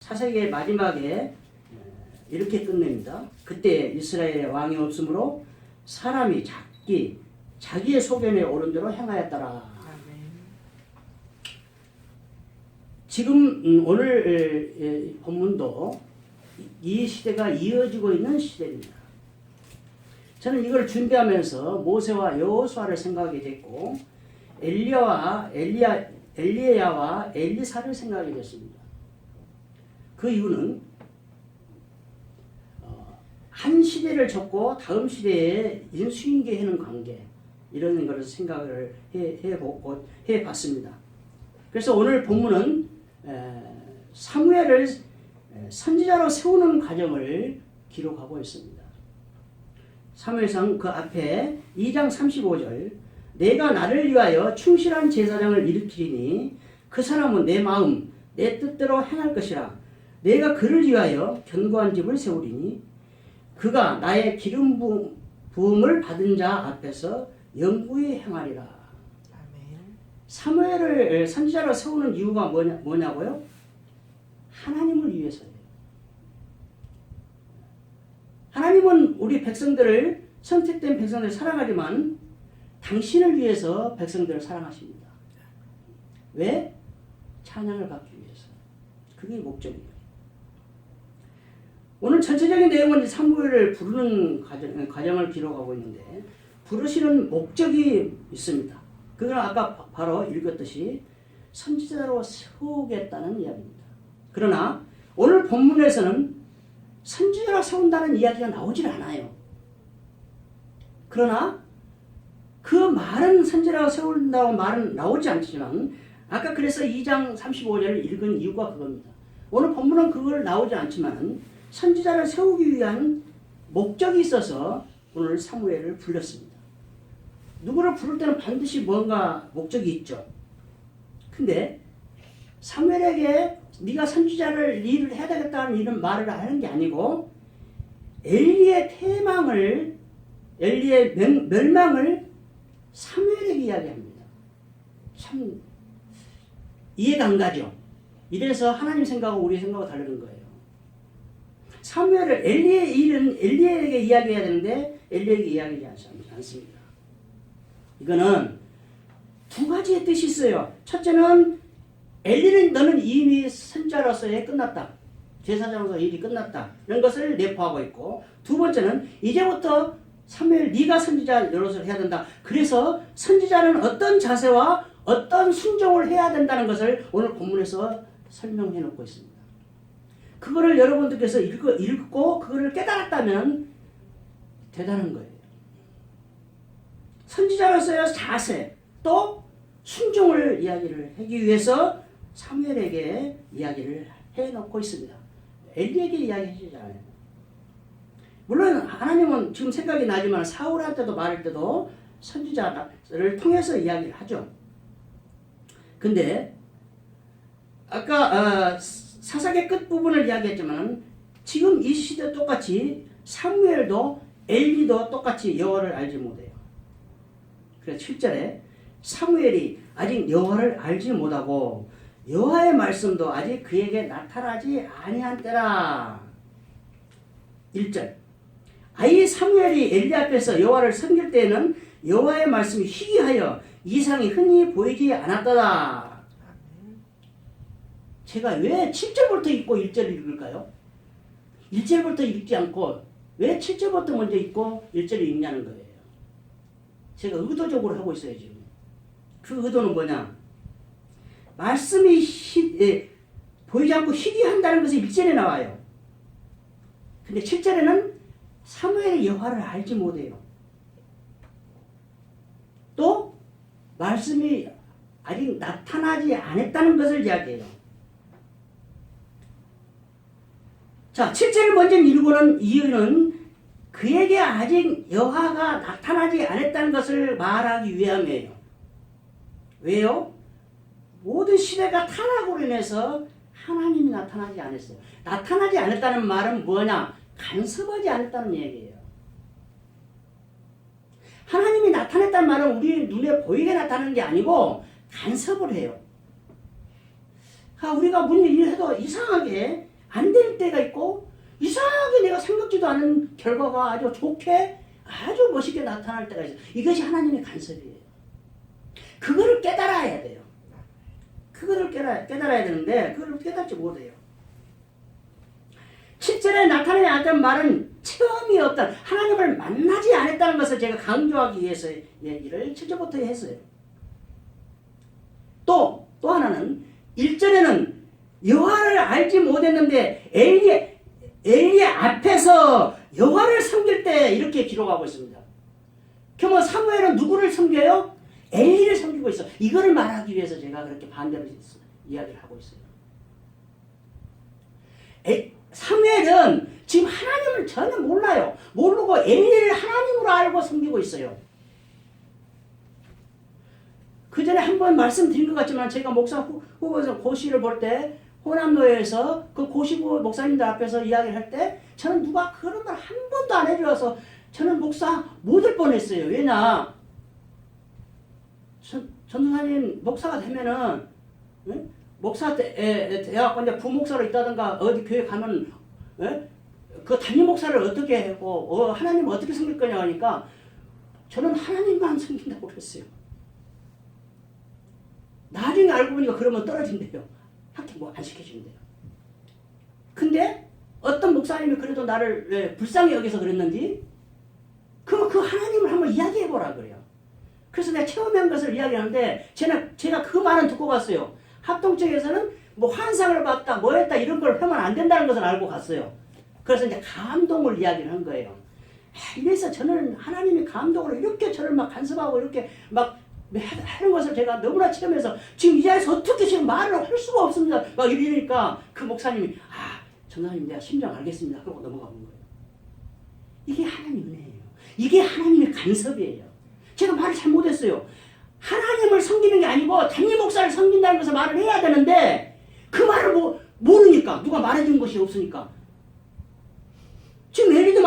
사사기의 마지막에 이렇게 끝냅니다. 그때 이스라엘의 왕이 없으므로 사람이 자기의 소견에 오른 대로 행하였더라. 지금 오늘 본문도 이 시대가 이어지고 있는 시대입니다. 저는 이걸 준비하면서 모세와 여호수아를 생각하게 됐고 엘리야와 엘리사를 생각하게 됐습니다. 그 이유는 한 시대를 접고 다음 시대에 인수인계하는 관계 이런 것을 생각을 해봤습니다. 그래서 오늘 본문은 사무엘을 선지자로 세우는 과정을 기록하고 있습니다. 사무엘상 그 앞에 2장 35절 내가 나를 위하여 충실한 제사장을 일으키리니 그 사람은 내 마음 내 뜻대로 행할 것이라 내가 그를 위하여 견고한 집을 세우리니 그가 나의 기름 부음을 받은 자 앞에서 영구히 행하리라. 아멘. 사무엘을 선지자로 세우는 이유가 뭐냐고요? 하나님을 위해서예요. 하나님은 우리 백성들을 선택된 백성들을 사랑하지만 당신을 위해서 백성들을 사랑하십니다. 왜? 찬양을 받기 위해서. 그게 목적이에요. 오늘 전체적인 내용은 사무엘을 부르는 과정을 기록하고 있는데 부르시는 목적이 있습니다. 그건 아까 바로 읽었듯이 선지자로 세우겠다는 이야기입니다. 그러나 오늘 본문에서는 선지자로 세운다는 이야기가 나오질 않아요. 그러나 그 말은 선지자로 세운다고 말은 나오지 않지만 아까 그래서 2장 35절을 읽은 이유가 그겁니다. 오늘 본문은 그걸 나오지 않지만 선지자를 세우기 위한 목적이 있어서 오늘 사무엘을 불렀습니다. 누구를 부를 때는 반드시 뭔가 목적이 있죠. 근데 사무엘에게 네가 선지자를 일을 해야 되겠다는 이런 말을 하는 게 아니고 엘리의 멸망을 사무엘에게 이야기합니다. 참 이해가 안 가죠. 이래서 하나님 생각하고 우리 생각하고 다르는 거예요. 사무엘을 엘리의 일은 엘리에게 이야기해야 되는데 엘리에게 이야기하지 않습니다. 이거는 두 가지의 뜻이 있어요. 첫째는 엘리는 너는 이미 선지자로서의 끝났다. 제사장으로서 일이 끝났다. 이런 것을 내포하고 있고 두 번째는 이제부터 사무엘 네가 선지자 노릇을 해야 된다. 그래서 선지자는 어떤 자세와 어떤 순종을 해야 된다는 것을 오늘 본문에서 설명해 놓고 있습니다. 그거를 여러분들께서 읽고 그거를 깨달았다면 대단한 거예요. 선지자로서의 자세 또 순종을 이야기를 하기 위해서 사무엘에게 이야기를 해놓고 있습니다. 엘리에게 이야기하지 않아요. 물론 하나님은 지금 생각이 나지만 사울한테도 말할 때도 선지자를 통해서 이야기를 하죠. 근데 아까 사사기 끝부분을 이야기했지만 지금 이 시대 똑같이 사무엘도 엘리도 똑같이 여호와를 알지 못해요. 그래서 7절에 사무엘이 아직 여호와를 알지 못하고 여호와의 말씀도 아직 그에게 나타나지 아니한 때라. 1절 아이 사무엘이 엘리 앞에서 여호와를 섬길 때에는 여호와의 말씀이 희귀하여 이상이 흔히 보이지 않았더라. 제가 왜 7절부터 읽고 1절을 읽을까요? 1절부터 읽지 않고 왜 7절부터 먼저 읽고 1절을 읽냐는 거예요. 제가 의도적으로 하고 있어요 지금. 그 의도는 뭐냐? 말씀이 보이지 않고 희귀한다는 것이 1절에 나와요. 근데 7절에는 사무엘이 여호와를 알지 못해요. 또 말씀이 아직 나타나지 않았다는 것을 이야기해요. 자, 7절을 먼저 읽고는 이유는 그에게 아직 여호와가 나타나지 않았다는 것을 말하기 위함이에요. 왜요? 모든 시대가 타락으로 인해서 하나님이 나타나지 않았어요. 나타나지 않았다는 말은 뭐냐? 간섭하지 않았다는 얘기예요. 하나님이 나타냈다는 말은 우리 눈에 보이게 나타나는 게 아니고 간섭을 해요. 우리가 무슨 일을 해도 이상하게 안 될 때가 있고 이상하게 내가 생각지도 않은 결과가 아주 좋게 아주 멋있게 나타날 때가 있어요. 이것이 하나님의 간섭이에요. 그거를 깨달아야 돼요. 그거를 깨달아야 되는데 그걸 깨닫지 못해요. 7절에 나타나지 않았던 말은 체험이 없다. 하나님을 만나지 않았다는 것을 제가 강조하기 위해서 얘기를 7절부터 했어요. 또 하나는 1절에는 여호와를 알지 못했는데 엘리 앞에서 여호와를 섬길 때 이렇게 기록하고 있습니다. 그러면 사무엘은 누구를 섬겨요? 엘리를 섬기고 있어. 이거를 말하기 위해서 제가 그렇게 반대로 이야기를 하고 있어요. 사무엘은 지금 하나님을 전혀 몰라요. 모르고 엘리를 하나님으로 알고 섬기고 있어요. 그 전에 한번 말씀드린 것 같지만 제가 목사 후보에서 고시를 볼 때 호남노예에서 그 고시 목사님들 앞에서 이야기를 할 때 저는 누가 그런 말 한 번도 안 해줘서 저는 목사 못 될 뻔했어요. 왜냐 전도사님 목사가 되면은 응? 목사 대학 이제 부목사로 있다든가 어디 교회 가면 그 담임 목사를 어떻게 하고 하나님을 어떻게 섬길 거냐 하니까 저는 하나님만 섬긴다고 그랬어요. 나중에 알고 보니까 그러면 떨어진대요. 학교 뭐 안 시켜준대요. 근데 어떤 목사님이 그래도 나를 불쌍히 여기서 그랬는지 그럼 그 하나님을 한번 이야기해보라 그래요. 그래서 내가 체험한 것을 이야기하는데 제가 그 말은 듣고 갔어요. 합동측에서는 뭐 환상을 봤다 뭐 했다 이런 걸 하면 안 된다는 것을 알고 갔어요. 그래서 이제 감동을 이야기를 한 거예요. 이래서 저는 하나님이 감동으로 이렇게 저를 막 간섭하고 이렇게 막 하는 것을 제가 너무나 체험해서 지금 이 자리에서 어떻게 지금 말을 할 수가 없습니다. 막 이러니까 그 목사님이 전사님 내가 심정 알겠습니다. 그러고 넘어가 본 거예요. 이게 하나님 은혜예요. 이게 하나님의 간섭이에요. 제가 말을 잘못했어요. 하나님을 섬기는 게 아니고 담임 목사를 섬긴다는 것을 말을 해야 되는데 그 말을 모르니까 누가 말해준 것이 없으니까 지금 엘리도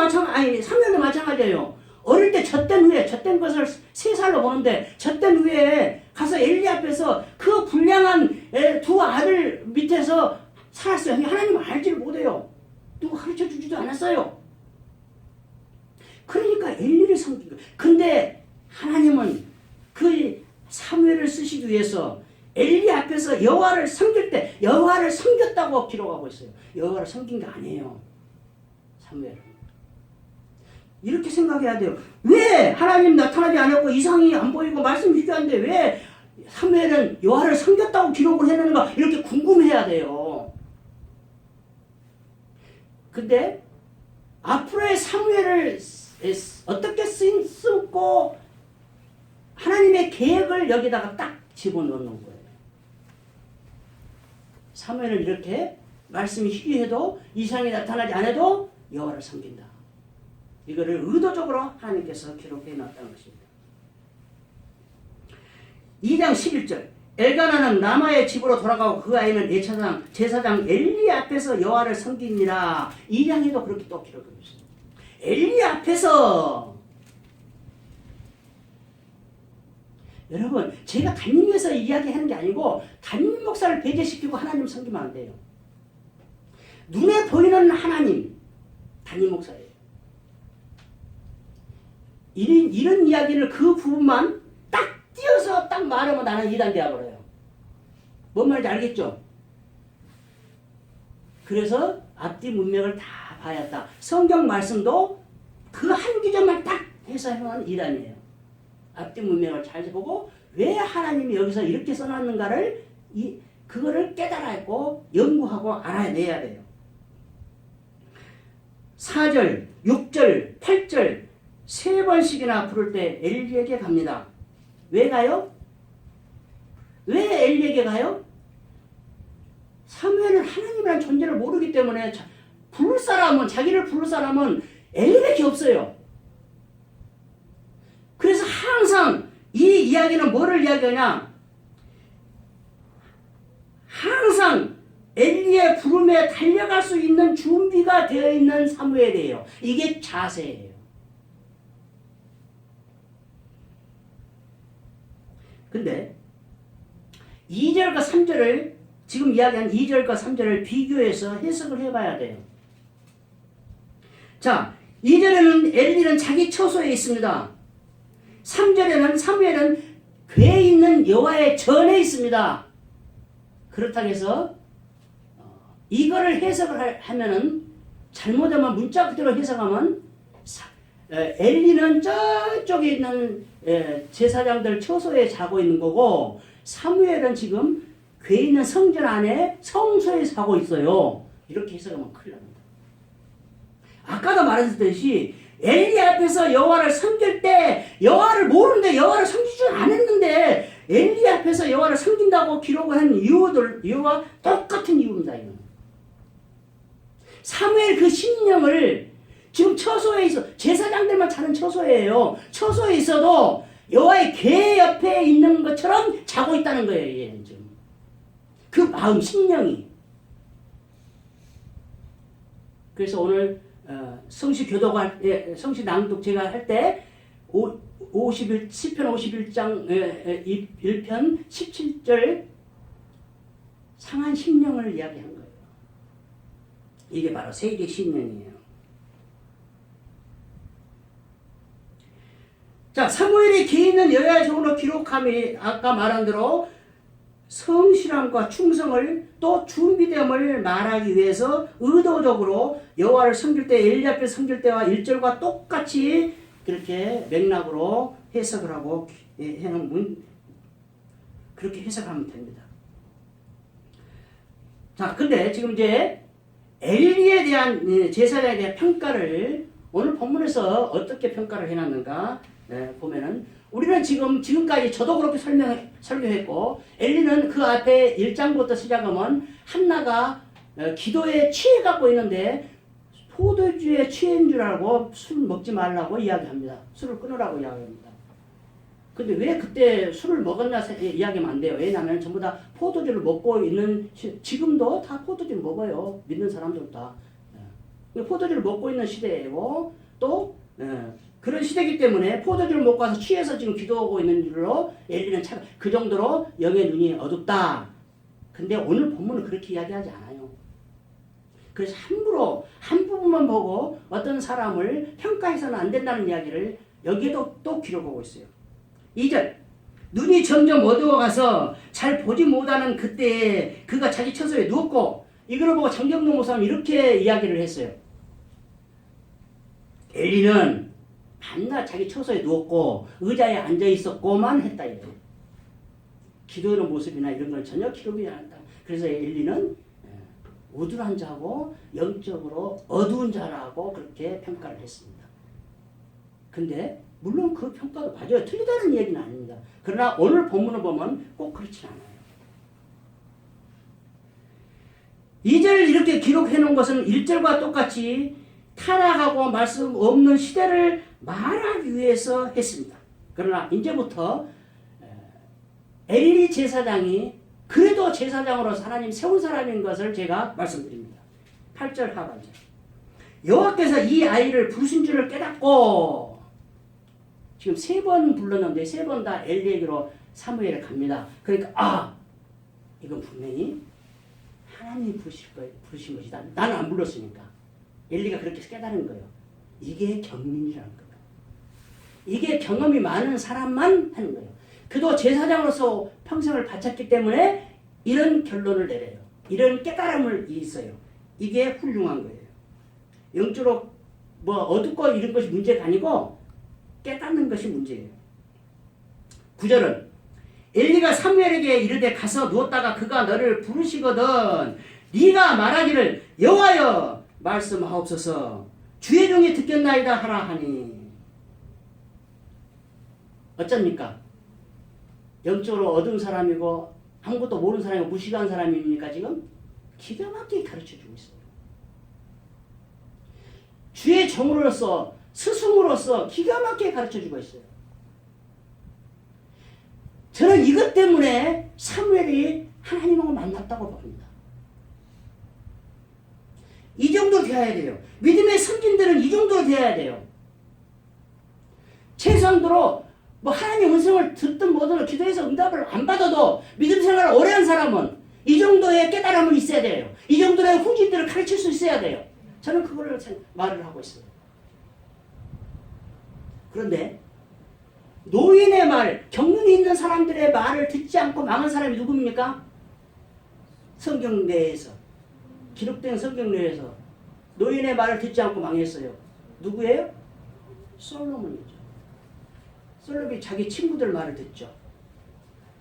사무엘도 마찬가지예요. 어릴 때 젖된 것을 3살로 보는데 젖된 후에 가서 엘리 앞에서 그 불량한 두 아들 밑에서 살았어요. 하나님을 알지를 못해요. 누가 가르쳐 주지도 않았어요. 그러니까 엘리를 섬긴 거예요. 근데 하나님은 그 사무엘을 쓰시기 위해서 엘리 앞에서 여호와를 섬길 때 여호와를 섬겼다고 기록하고 있어요. 여호와를 섬긴 게 아니에요. 사무엘은. 이렇게 생각해야 돼요. 왜 하나님 나타나지 않았고 이상이 안 보이고 말씀 유지하는데 왜 사무엘은 여호와를 섬겼다고 기록을 해내는가 이렇게 궁금해야 돼요. 근데 앞으로의 사무엘을 어떻게 쓰고 하나님의 계획을 여기다가 딱 집어넣는 거예요. 사무엘은 이렇게 말씀이 희귀해도 이상이 나타나지 않아도 여호와를 섬긴다. 이거를 의도적으로 하나님께서 기록해 놨다는 것입니다. 2장 11절 엘가나는 라마의 집으로 돌아가고 그 아이는 제사장 엘리 앞에서 여호와를 섬기니라. 2장에도 그렇게 또 기록하고 있습니다. 엘리 앞에서 여러분 제가 담임에서 이야기하는 게 아니고 담임 목사를 배제시키고 하나님 섬기면 안 돼요. 눈에 보이는 하나님 담임 목사예요. 이런 이야기를 그 부분만 딱 띄어서 딱 말하면 나는 이단 되어버려요. 뭔 말인지 알겠죠? 그래서 앞뒤 문맥을 다 봐야 한다. 성경 말씀도 그 한 구절만 딱 해석하면 이단이에요. 앞뒤 문맥을 잘 보고 왜 하나님이 여기서 이렇게 써놨는가를 그거를 깨달아야고 연구하고 알아내야 돼요. 4절, 6절, 8절 3번씩이나 부를 때 엘리에게 갑니다. 왜 가요? 왜 엘리에게 가요? 사무엘은 하나님이라는 존재를 모르기 때문에 자기를 부를 사람은 엘리밖에 없어요. 그래서 항상 이 이야기는 뭐를 이야기하냐? 항상 엘리의 부름에 달려갈 수 있는 준비가 되어 있는 사무엘이에요. 이게 자세예요. 근데 2절과 3절을 지금 이야기한 2절과 3절을 비교해서 해석을 해봐야 돼요. 자, 2절에는 엘리는 자기 처소에 있습니다. 3절에는 사무엘은 궤에 있는 여호와의 전에 있습니다. 그렇다고 해서 이거를 해석을 하면은 잘못하면 문자 그대로 해석하면 엘리는 저쪽에 있는 제사장들 처소에 자고 있는 거고 사무엘은 지금 궤에 있는 성전 안에 성소에 자고 있어요. 이렇게 해석하면 큰일 납니다. 아까도 말했듯이 엘리 앞에서 여호와를 섬길 때 여호와를 모르는데 여호와를 섬기지 않았는데 엘리 앞에서 여호와를 섬긴다고 기록을 한 이유와 똑같은 이유입니다. 이건. 사무엘 그 심령을 지금 처소에 있어 제사장들만 자는 처소예요. 처소에 있어도 여호와의 궤 옆에 있는 것처럼 자고 있다는 거예요. 얘는 지금 그 마음 심령이. 그래서 오늘 성시 교도가 성시 낭독 제가 할 때 10편 51장 1편 17절 상한 심령을 이야기한 거예요. 이게 바로 세계 심령이에요. 자, 사무엘이 궤에 있는 여호와의 종으로 기록함이 아까 말한 대로 성실함과 충성을 또 준비됨을 말하기 위해서 의도적으로 여호와를 섬길 때 엘리 앞에 섬길 때와 1절과 똑같이 그렇게 맥락으로 해석을 하고 그렇게 해석하면 됩니다. 자, 근데 지금 이제 엘리에 대한 제사장에 대한 평가를 오늘 본문에서 어떻게 평가를 해놨는가 보면은 우리는 지금까지 저도 그렇게 설명했고 엘리는 그 앞에 1장부터 시작하면 한나가 기도에 취해갖고 있는데 포도주에 취한 줄 알고 술 먹지 말라고 이야기합니다. 술을 끊으라고 이야기합니다. 근데 왜 그때 술을 먹었나 이야기하면 안 돼요. 왜냐하면 전부 다 포도주를 먹고 있는 지금도 다 포도주를 먹어요. 믿는 사람들 다. 포도주를 먹고 있는 시대이고 또 그런 시대이기 때문에 포도주를 먹고 와서 취해서 지금 기도하고 있는 줄로 엘리는 참 그 정도로 영의 눈이 어둡다. 근데 오늘 본문은 그렇게 이야기하지 않아요. 그래서 함부로 한 부분만 보고 어떤 사람을 평가해서는 안 된다는 이야기를 여기에도 또 기록하고 있어요. 2절 눈이 점점 어두워가서 잘 보지 못하는 그때에 그가 자기 처소에 누웠고 이걸 보고 장경동 목사는 이렇게 이야기를 했어요. 엘리는 밤낮 자기 처소에 누웠고 의자에 앉아 있었고만 했다 이래요. 기도하는 모습이나 이런 걸 전혀 기록이 않았다. 그래서 엘리는 우둔한 자고 영적으로 어두운 자라고 그렇게 평가를 했습니다. 근데 물론 그 평가도 맞아요. 틀리다는 얘기는 아닙니다. 그러나 오늘 본문을 보면 꼭 그렇지 않아요. 2절 이렇게 기록해 놓은 것은 1절과 똑같이 타락하고 말씀 없는 시대를 말하기 위해서 했습니다. 그러나 이제부터 엘리 제사장이 그래도 제사장으로서 하나님 세운 사람인 것을 제가 말씀드립니다. 8절 하반절 여호와께서 이 아이를 부르신 줄을 깨닫고 지금 3번 불렀는데 3번 다 엘리에게로 사무엘에 갑니다. 그러니까 이건 분명히 하나님이 부르신 것이다. 나는 안 불렀으니까. 엘리가 그렇게 깨달은 거예요. 이게 경륜이라는 거예요. 이게 경험이 많은 사람만 하는 거예요. 그도 제사장으로서 평생을 바쳤기 때문에 이런 결론을 내려요. 이런 깨달음을 있어요. 이게 훌륭한 거예요. 영적으로 어둡고 이런 것이 문제가 아니고 깨닫는 것이 문제예요. 9절은 엘리가 사무엘에게 이르되 가서 누웠다가 그가 너를 부르시거든 네가 말하기를 여호와여 말씀하옵소서 주의 종이 듣겠나이다 하라 하니 어쩝니까? 영적으로 어두운 사람이고 아무것도 모르는 사람이고 무식한 사람입니까 지금? 기가 막히게 가르쳐주고 있어요. 주의 종으로서 스승으로서 기가 막히게 가르쳐주고 있어요. 저는 이것 때문에 사무엘이 하나님하고 만났다고 봅니다. 이 정도 되어야 돼요. 믿음의 선진들은 이 정도 되어야 돼요. 최소한도로 하나님의 음성을 듣든 뭐든 기도해서 응답을 안 받아도 믿음 생활을 오래 한 사람은 이 정도의 깨달음은 있어야 돼요. 이 정도의 후진들을 가르칠 수 있어야 돼요. 저는 그거를 말을 하고 있어요. 그런데 노인의 말, 경륜이 있는 사람들의 말을 듣지 않고 망한 사람이 누굽니까? 성경 내에서, 기록된 성경 내에서 노인의 말을 듣지 않고 망했어요. 누구예요? 솔로몬이죠. 솔로몬이 자기 친구들 말을 듣죠.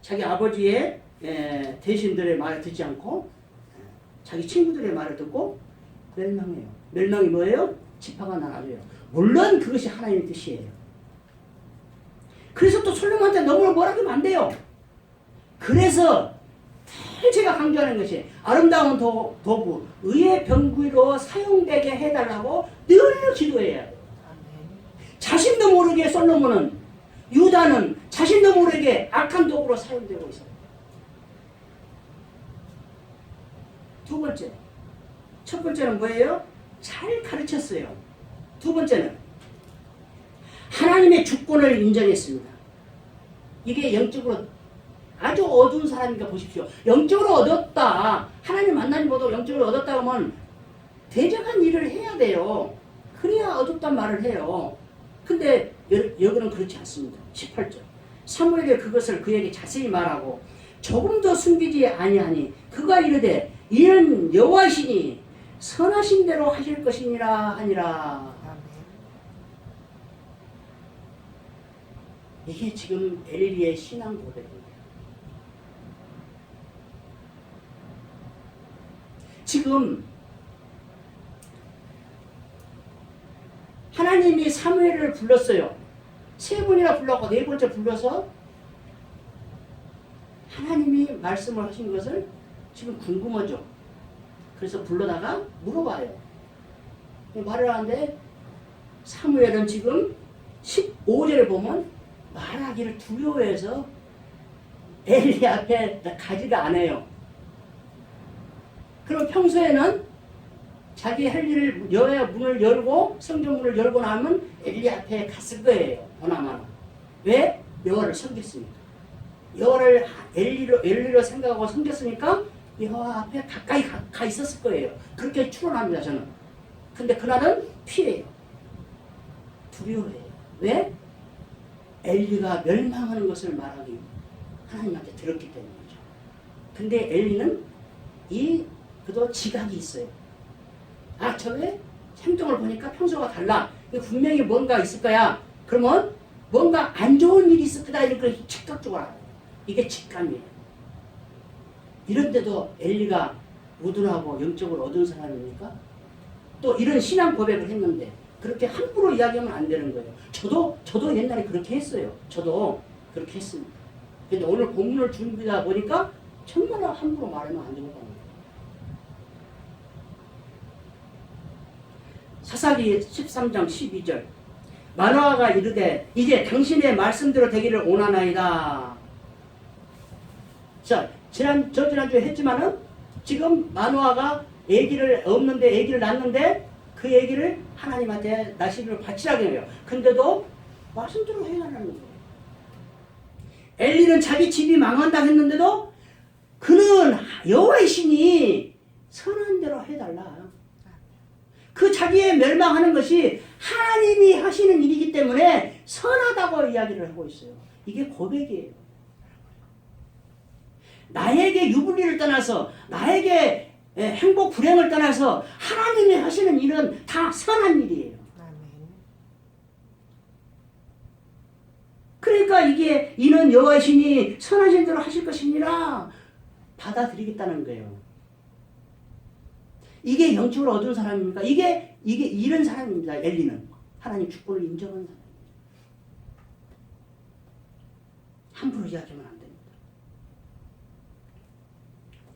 자기 아버지의 대신들의 말을 듣지 않고 자기 친구들의 말을 듣고 멸망해요. 멸망이 뭐예요? 지파가 나눠져요. 물론 그것이 하나님의 뜻이에요. 그래서 또 솔로몬한테 너무 뭐라 하면 안 돼요. 그래서 늘 제가 강조하는 것이 아름다운 도구, 의의 병구로 사용되게 해달라고 늘 기도해야 돼요. 자신도 모르게 솔로몬은, 유다는 자신도 모르게 악한 도구로 사용되고 있어요. 두 번째, 첫 번째는 뭐예요? 잘 가르쳤어요. 두 번째는 하나님의 주권을 인정했습니다. 이게 영적으로 아주 어두운 사람이니까 보십시오. 영적으로 얻었다. 하나님 만나니 보도 영적으로 얻었다 하면 대적한 일을 해야 돼요. 그래야 얻었단 말을 해요. 근데 여기는 그렇지 않습니다. 18절. 사무엘이 그것을 그에게 자세히 말하고 조금도 숨기지 아니하니 그가 이르되 이는 여호와시니 선하신 대로 하실 것이니라 하니라. 이게 지금 엘리의 신앙 고백입니다. 지금 하나님이 사무엘을 불렀어요. 세 번이나 불렀고 네 번째 불러서 하나님이 말씀을 하신 것을 지금 궁금하죠. 그래서 불러다가 물어봐요. 말을 하는데 사무엘은 지금 15절에 보면 말하기를 두려워해서 엘리 앞에 가지가 않아요. 그럼 평소에는 자기 할 일을 여호와 문을 열고 성전 문을 열고 나면 엘리 앞에 갔을 거예요. 보나마나. 왜? 여호와를 섬겼으니까. 여호와를 엘리로 생각하고 섬겼으니까 여호와 앞에 가까이 가 있었을 거예요. 그렇게 추론합니다. 저는. 근데 그날은 피해요. 두려워해요. 왜? 엘리가 멸망하는 것을 말하기 하나님한테 들었기 때문이죠. 근데 엘리는 그도 지각이 있어요. 아, 저게 행동을 보니까 평소와 달라. 분명히 뭔가 있을 거야. 그러면 뭔가 안 좋은 일이 있을 거다. 이렇게 즉각적으로 알아요. 이게 직감이에요. 이런데도 엘리가 우둔하고 영적으로 얻은 사람입니까? 또 이런 신앙 고백을 했는데 그렇게 함부로 이야기하면 안 되는 거예요. 저도 옛날에 그렇게 했어요. 저도 그렇게 했습니다. 근데 오늘 본문을 준비하다 보니까 정말 함부로 말하면 안 되는 겁니다. 사사기 13장 12절 마노아가 이르되 이제 당신의 말씀대로 되기를 원하나이다. 자, 지난주에 했지만은 지금 마노아가 아기를 낳는데 그 아기를 하나님한테 나시기를 바치라고 해요. 근데도 말씀대로 해야 하는 거예요. 엘리는 자기 집이 망한다 했는데도 그는 여호와의 신이 선한 대로 해달라. 그 자기의 멸망하는 것이 하나님이 하시는 일이기 때문에 선하다고 이야기를 하고 있어요. 이게 고백이에요. 나에게 유불리를 떠나서 나에게 행복 불행을 떠나서 하나님이 하시는 일은 다 선한 일이에요. 그러니까 이는 여호와의 신이 선하신 대로 하실 것이니라 받아들이겠다는 거예요. 이게 영적으로 얻은 사람입니까? 이게 이런 사람입니다. 엘리는 하나님 주권을 인정하는 사람입니다. 함부로 이야기하면 안 됩니다.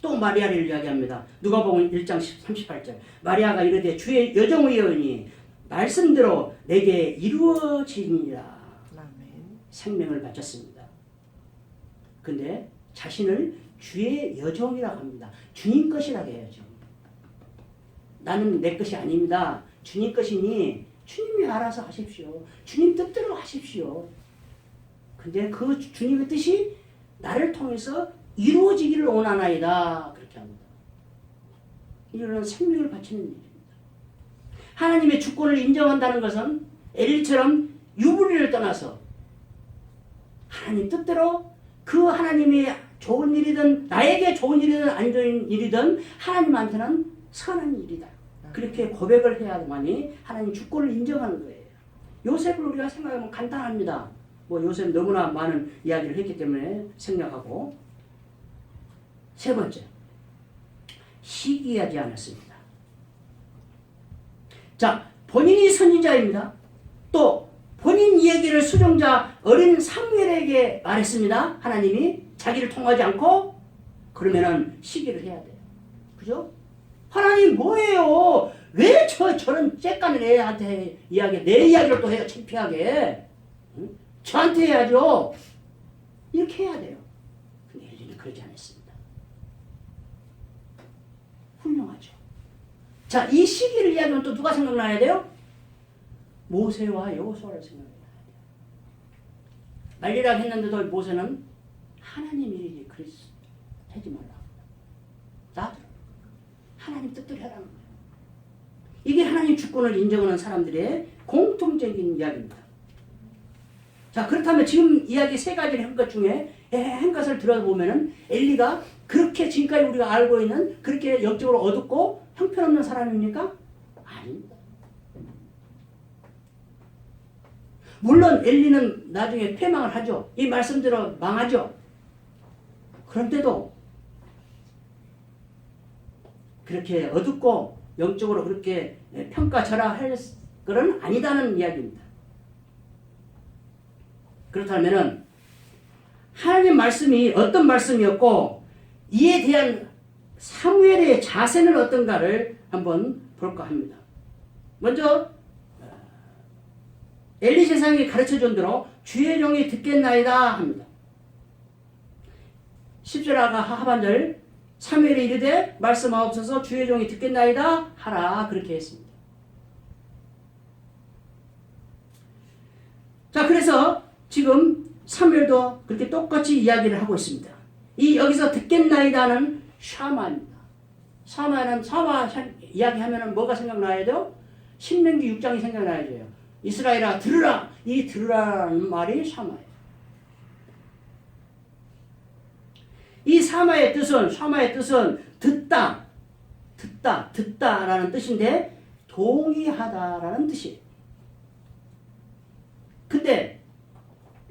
또 마리아를 이야기합니다. 누가복음 1장 38절 마리아가 이르되 주의 여정의원이 말씀대로 내게 이루어지니라. 생명을 바쳤습니다. 근데 자신을 주의 여종이라고 합니다. 주님 것이라고 해야죠. 나는 내 것이 아닙니다. 주님 것이니 주님이 알아서 하십시오. 주님 뜻대로 하십시오. 근데 그 주님의 뜻이 나를 통해서 이루어지기를 원하나이다. 그렇게 합니다. 이거는 생명을 바치는 일입니다. 하나님의 주권을 인정한다는 것은 엘리처럼 유불리를 떠나서 하나님 뜻대로 그 하나님이 좋은 일이든 나에게 좋은 일이든 안 좋은 일이든 하나님한테는 선한 일이다. 그렇게 고백을 해야만이 하나님 주권을 인정하는 거예요. 요셉을 우리가 생각하면 간단합니다. 뭐 요셉 너무나 많은 이야기를 했기 때문에 생략하고. 세 번째, 시기하지 않았습니다. 자, 본인이 선지자입니다. 또 본인 이야기를 수종자 어린 사무엘에게 말했습니다. 하나님이 자기를 통하지 않고. 그러면은 시기를 해야 돼요. 그죠? 하나님 뭐예요? 왜 저런 쬐까는 애한테 내 이야기를 또 해요, 창피하게. 응? 저한테 해야죠. 이렇게 해야 돼요. 근데 엘리는 그러지 않았습니다. 훌륭하죠. 자, 이 시기를 이야기하면 또 누가 생각나야 돼요? 모세와 여호수아를 생각해야 돼요. 말리라 했는데도 모세는 하나님 일이지 그리스 하지 말라. 나도 하나님 뜻대로 하라는 거예요. 이게 하나님 주권을 인정하는 사람들의 공통적인 이야기입니다. 자, 그렇다면 지금 이야기 세 가지를 한 것 중에 한 것을 들어보면은 엘리가 그렇게 지금까지 우리가 알고 있는 그렇게 영적으로 어둡고 형편없는 사람입니까? 아닙니다. 물론 엘리는 나중에 패망을 하죠. 이 말씀대로 망하죠. 그런데도 그렇게 어둡고 영적으로 그렇게 평가절하할 것은 아니다는 이야기입니다. 그렇다면 하나님 말씀이 어떤 말씀이었고 이에 대한 사무엘의 자세는 어떤가를 한번 볼까 합니다. 먼저 엘리 제사장이 가르쳐준 대로 주의 종이 듣겠나이다 합니다. 10절 하반절 사무엘이 이르되 말씀하옵소서 주의 종이 듣겠나이다 하라 그렇게 했습니다. 자, 그래서 지금 사무엘도 그렇게 똑같이 이야기를 하고 있습니다. 이 여기서 듣겠나이다는 샤마입니다. 샤마 이야기하면 뭐가 생각나야 돼요? 신명기 6장이 생각나야 돼요. 이스라엘아 들으라. 이 들으라는 말이 샤마예요. 이 샤마의 뜻은 듣다라는 뜻인데 동의하다라는 뜻이에요. 근데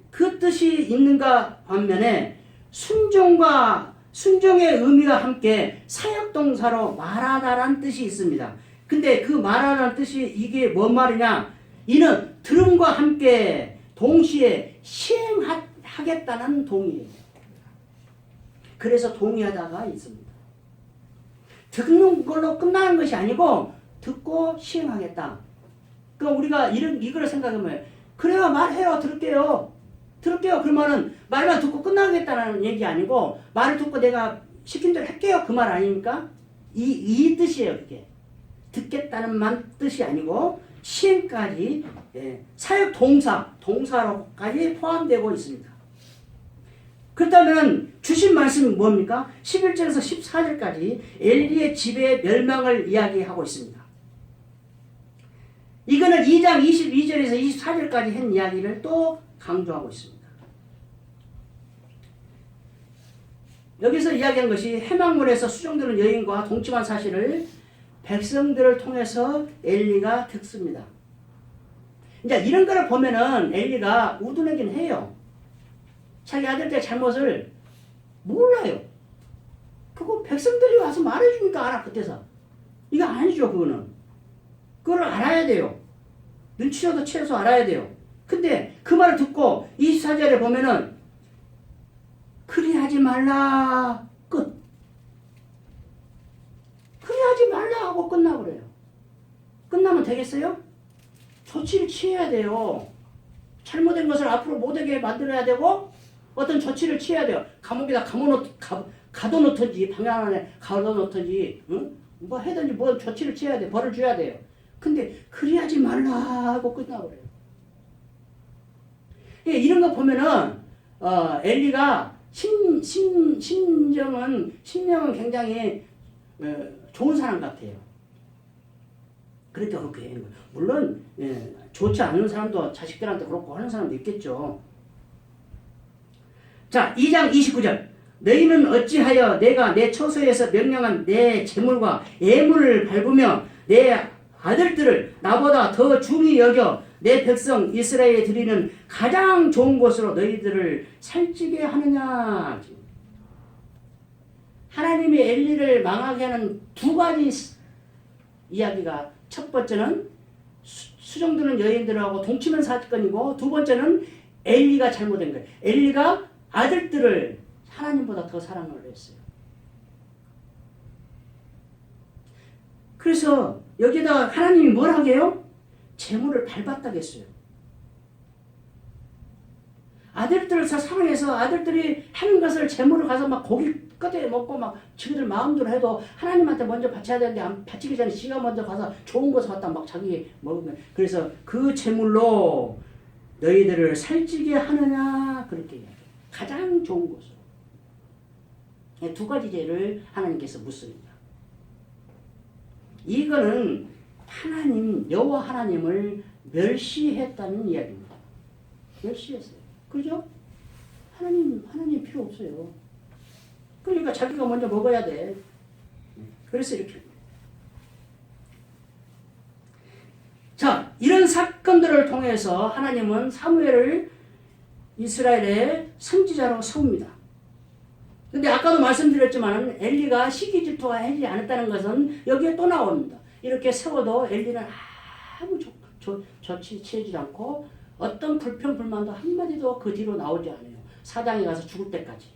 그 뜻이 있는가 반면에 순종의 의미와 함께 사역동사로 말하다라는 뜻이 있습니다. 근데 그 말하다는 뜻이 이게 뭔 말이냐? 이는 들음과 함께 동시에 시행하겠다는 동의예요. 그래서 동의하다가 있습니다. 듣는 걸로 끝나는 것이 아니고 듣고 시행하겠다. 그럼 우리가 이걸 생각하면 그래요, 말해요, 들을게요. 그러면은 말만 듣고 끝나겠다는 얘기 아니고 말을 듣고 내가 시킨 대로 할게요. 그 말 아닙니까? 이 뜻이에요. 그게 듣겠다는 뜻이 아니고 시행까지 사역 동사로까지 포함되고 있습니다. 그렇다면 주신 말씀이 뭡니까? 11절에서 14절까지 엘리의 집의 멸망을 이야기하고 있습니다. 이거는 2장 22절에서 24절까지 한 이야기를 또 강조하고 있습니다. 여기서 이야기한 것이 해망문에서 수종되는 여인과 동침한 사실을 백성들을 통해서 엘리가 듣습니다. 이제 이런 거를 보면은 엘리가 우둔하긴 해요. 자기 아들의 잘못을 몰라요. 그거 백성들이 와서 말해주니까 알아, 그때서. 이거 아니죠, 그거는. 그걸 알아야 돼요. 눈치라도 채워서 알아야 돼요. 근데 그 말을 듣고 24절에 보면은 그리하지 말라 끝. 그리하지 말라 하고 끝나버려요. 끝나면 되겠어요? 조치를 취해야 돼요. 잘못된 것을 앞으로 못하게 만들어야 되고 어떤 조치를 취해야 돼요. 감옥에다 가둬놓든지 방향 안에 가둬놓든지 응? 뭐 해든지 뭐 조치를 취해야 돼. 벌을 줘야 돼요. 근데 그리하지 말라 하고 끝나버려요. 이런 거 보면은 엘리가 심령은 굉장히 좋은 사람 같아요. 그러니까 그렇게 하는 거예요. 물론 좋지 않은 사람도 자식들한테 그렇고 하는 사람도 있겠죠. 자, 2장 29절. 너희는 어찌하여 내가 내 처소에서 명령한 내 재물과 예물을 밟으며 내 아들들을 나보다 더 중히 여겨 내 백성 이스라엘에 드리는 가장 좋은 곳으로 너희들을 살찌게 하느냐. 하나님이 엘리를 망하게 하는 두 가지 이야기가, 첫 번째는 수정드는 여인들하고 동치면 사건이고, 두 번째는 엘리가 잘못된 거예요. 엘리가 아들들을 하나님보다 더 사랑을 했어요. 그래서 여기다가 하나님이 뭘 하게요? 재물을 밟았다겠어요. 아들들을 사랑해서 아들들이 하는 것을 재물을 가서 막 고기 끄덕여 먹고 막 지그들 마음대로 해도 하나님한테 먼저 바쳐야 되는데 안 바치기 전에 지가 먼저 가서 좋은 것을 갖다 막 자기 먹으면, 그래서 그 재물로 너희들을 살찌게 하느냐, 그렇게 이야기해요. 가장 좋은 것으로. 두 가지 죄를 하나님께서 묻습니다. 이거는 하나님, 여호와 하나님을 멸시했다는 이야기입니다. 멸시했어요. 그죠? 하나님 필요 없어요. 그러니까 자기가 먼저 먹어야 돼. 그래서 이렇게. 자, 이런 사건들을 통해서 하나님은 사무엘을 이스라엘의 선지자로 세웁니다. 근데 아까도 말씀드렸지만 엘리가 시기 질투가 하지 않았다는 것은 여기에 또 나옵니다. 이렇게 세워도 엘리는 아무 조치 취하지 않고 어떤 불평 불만도 한마디도 그 뒤로 나오지 않아요. 사장에 가서 죽을 때까지.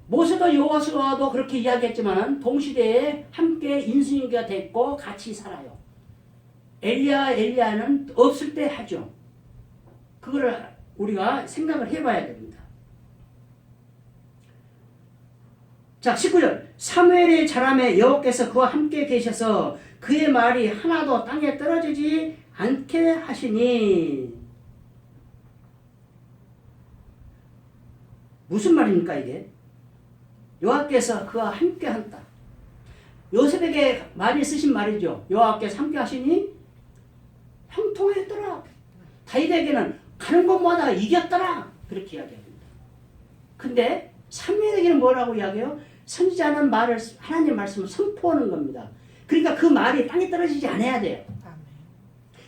모세도 여호수아도 그렇게 이야기했지만 동시대에 함께 인수인계가 됐고 같이 살아요. 엘리야는 없을 때 하죠. 그거를 우리가 생각을 해봐야 됩니다. 자, 19절. 사무엘의 자람에 여호와께서 그와 함께 계셔서 그의 말이 하나도 땅에 떨어지지 않게 하시니. 무슨 말입니까 이게? 여호와께서 그와 함께 한다. 요셉에게 말이 쓰신 말이죠. 여호와께서 함께 하시니 형통했더라. 다윗에게는 가는 곳마다 이겼더라. 그렇게 이야기합니다. 근데 사무엘에게는 뭐라고 이야기해요? 선지자는 말을, 하나님의 말씀을 선포하는 겁니다. 그러니까 그 말이 땅에 떨어지지 않아야 돼요.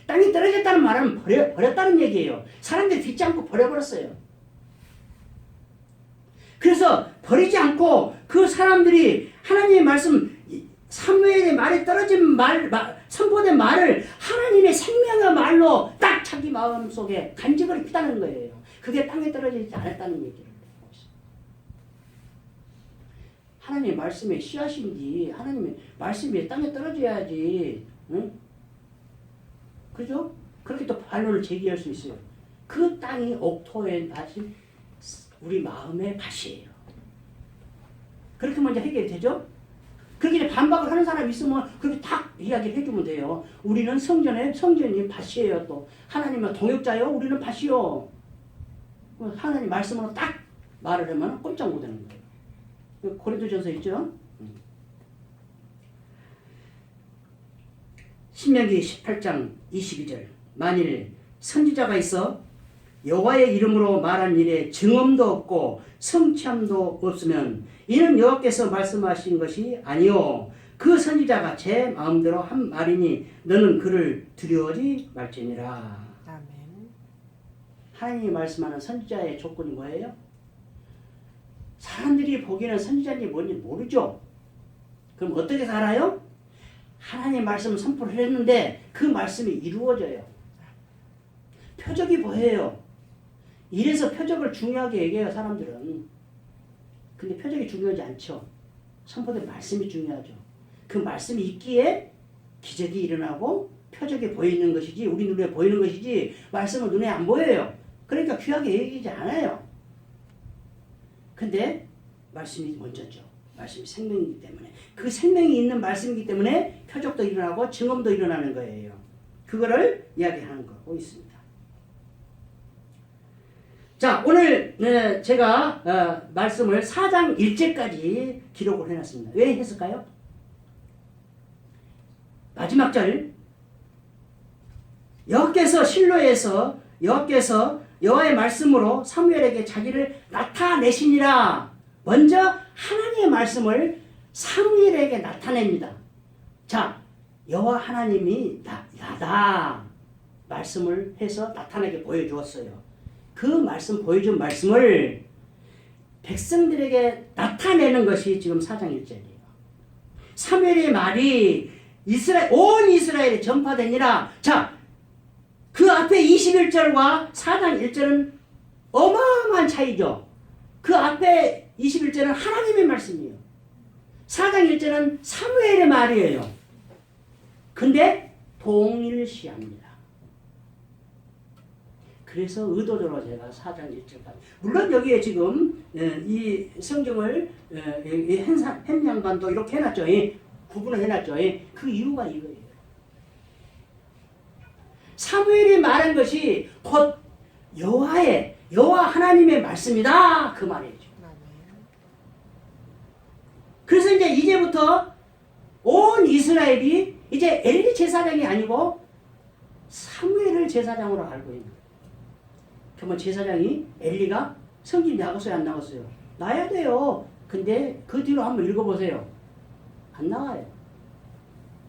땅에 떨어졌다는 말은 버렸다는 얘기예요. 사람들이 듣지 않고 버려버렸어요. 그래서 버리지 않고 그 사람들이 하나님의 말씀, 사무엘의 말에 떨어진 선포된 말을 하나님의 생명의 말로 딱 자기 마음속에 간직을 했다는 거예요. 그게 땅에 떨어지지 않았다는 얘기를 하고 있어요. 하나님의 말씀에 씨앗인지 하나님의 말씀이 땅에 떨어져야지, 응? 그죠? 그렇게 또 반론을 제기할 수 있어요. 그 땅이 옥토에 다시 우리 마음의 밭이에요. 그렇게 먼저 해결이 되죠? 그렇게 반박을 하는 사람이 있으면 그렇게 딱 이야기를 해주면 돼요. 우리는 성전이 밭이에요. 또 하나님은 동역자요. 우리는 밭이요. 하나님 말씀으로 딱 말을 하면 꼼짝 못하는 거예요. 고린도전서 있죠? 신명기 18장 22절. 만일 선지자가 있어 여호와의 이름으로 말한 일에 증언도 없고 성취함도 없으면 이는 여호와께서 말씀하신 것이 아니요 그 선지자가 제 마음대로 한 말이니 너는 그를 두려워하지 말지니라. 아멘. 하나님이 말씀하는 선지자의 조건이 뭐예요? 사람들이 보기에는 선지자인지 뭔지 모르죠. 그럼 어떻게 살아요? 하나님의 말씀을 선포를 했는데 그 말씀이 이루어져요. 표적이 보여요. 이래서 표적을 중요하게 얘기해요, 사람들은. 근데 표적이 중요하지 않죠. 선포된 말씀이 중요하죠. 그 말씀이 있기에 기적이 일어나고 표적이 보이는 것이지, 우리 눈에 보이는 것이지 말씀은 눈에 안 보여요. 그러니까 귀하게 얘기하지 않아요. 근데 말씀이 먼저죠. 말씀이 생명이기 때문에. 그 생명이 있는 말씀이기 때문에 표적도 일어나고 증언도 일어나는 거예요. 그거를 이야기하는 거고 있습니다. 자, 오늘 제가 말씀을 4장 1節까지 기록을 해놨습니다. 왜 했을까요? 마지막 절 여호와께서 실로에서 여호와께서 여호와의 말씀으로 사무엘에게 자기를 나타내시니라. 먼저 하나님의 말씀을 사무엘에게 나타냅니다. 자, 여호와 하나님이 나다 말씀을 해서 나타나게 보여주었어요. 그 말씀 보여준 말씀을 백성들에게 나타내는 것이 지금 4장 1절이에요. 사무엘의 말이 온 이스라엘에 전파되니라. 자, 그 앞에 21절과 4장 1절은 어마어마한 차이죠. 그 앞에 21절은 하나님의 말씀이에요. 4장 1절은 사무엘의 말이에요. 근데 동일시합니다. 그래서 의도적으로 제가 4장 1절까지. 물론 여기에 지금 이 성경을 햄양반도 이렇게 해놨죠. 구분을 해놨죠. 그 이유가 이거예요. 사무엘이 말한 것이 곧 여호와 하나님의 말씀이다 그 말이죠. 그래서 이제부터 온 이스라엘이 이제 엘리 제사장이 아니고 사무엘을 제사장으로 알고 있는 거예요. 그러면 제사장이 엘리가 성질 나갔어요, 안 나갔어요? 나야 돼요. 근데 그 뒤로 한번 읽어보세요. 안 나와요.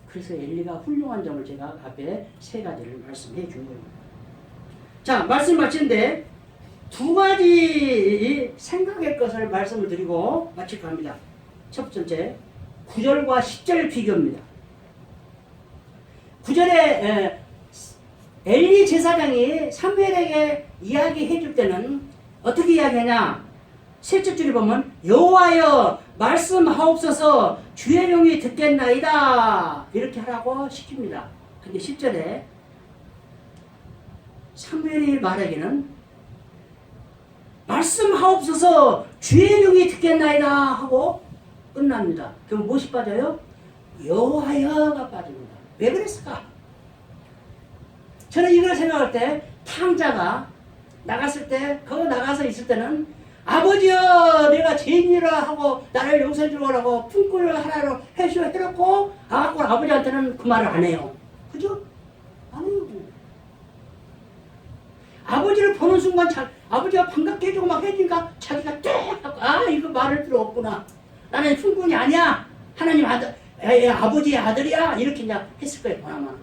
그래서 엘리가 훌륭한 점을 제가 앞에 3가지를 말씀해 준 거예요. 자, 말씀 마치는데 2가지 생각의 것을 말씀을 드리고 마칠까 합니다. 첫 번째, 9절과 10절 비교입니다. 9절에 엘리 제사장이 사무엘에게 이야기해 줄 때는 어떻게 이야기하냐? 셋째 줄에 보면 여호와여 말씀하옵소서 주의 종이 듣겠나이다 이렇게 하라고 시킵니다. 근데 10절에 사무엘이 말하기는 말씀하옵소서 주의 종이 듣겠나이다 하고 끝납니다. 그럼 무엇이 빠져요? 여호와여가 빠집니다. 왜 그랬을까? 저는 이걸 생각할 때 탕자가 나갔을 때 거기 나가서 있을 때는 아버지여 내가 죄인이라 하고 나를 용서해 주라고 품고를 하나로 해놓고 아버지한테는 그 말을 안 해요. 그죠? 안 해요. 아버지를 보는 순간 아버지가 반갑게 해주고 막 해주니까 자기가 땡 하고 이거 말할 필요 없구나. 나는 품꾼이 아니야. 하나님 아버지의 아들이야. 이렇게 그냥 했을 거예요. 보나마.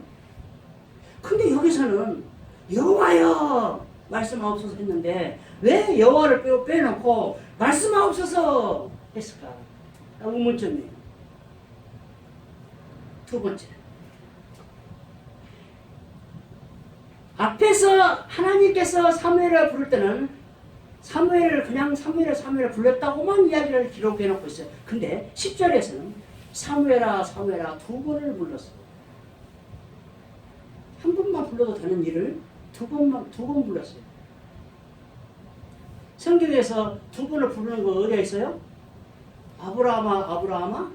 근데 여기서는 여호와여 말씀하옵소서 했는데 왜 여호와를 빼놓고 말씀하옵소서 했을까? 의문점이에요. 두 번째, 앞에서 하나님께서 사무엘을 부를 때는 사무엘을 그냥 사무엘을 불렀다고만 이야기를 기록해 놓고 있어요. 근데 10절에서는 사무엘아 2번을 불렀어요. 한 번만 불러도 되는 일을 두 번 불렀어요. 성경에서 2번을 부르는 거 어디에 있어요? 아브라함아?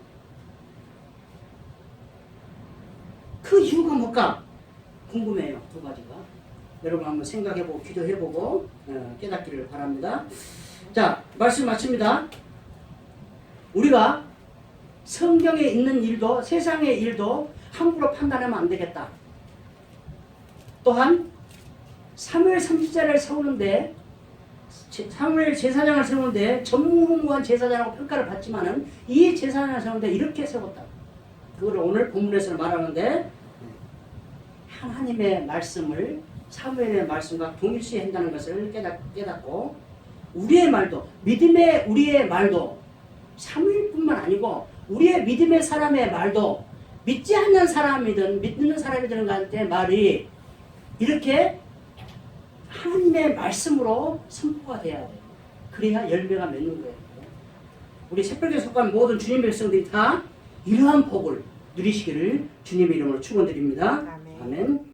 그 이유가 뭘까? 궁금해요. 2가지가. 여러분 한번 생각해보고 기도해보고 깨닫기를 바랍니다. 자, 말씀 마칩니다. 우리가 성경에 있는 일도 세상의 일도 함부로 판단하면 안 되겠다. 또한 사무엘 선지자를 세우는데 사무엘 제사장을 세우는데 전무후무한 제사장하고 평가를 받지만은 이 제사장을 세우는데 이렇게 세웠다. 그걸 오늘 본문에서 말하는데 하나님의 말씀을 사무엘의 말씀과 동일시한다는 것을 깨닫고 우리의 말도 우리의 말도 사무엘뿐만 아니고 우리의 믿음의 사람의 말도 믿지 않는 사람이든 믿는 사람이든 간에 말이 이렇게 하나님의 말씀으로 선포가 돼야 돼요. 그래야 열매가 맺는 거예요. 우리 새벽에 속한 모든 주님 백성들이 다 이러한 복을 누리시기를 주님의 이름으로 축원드립니다. 아멘.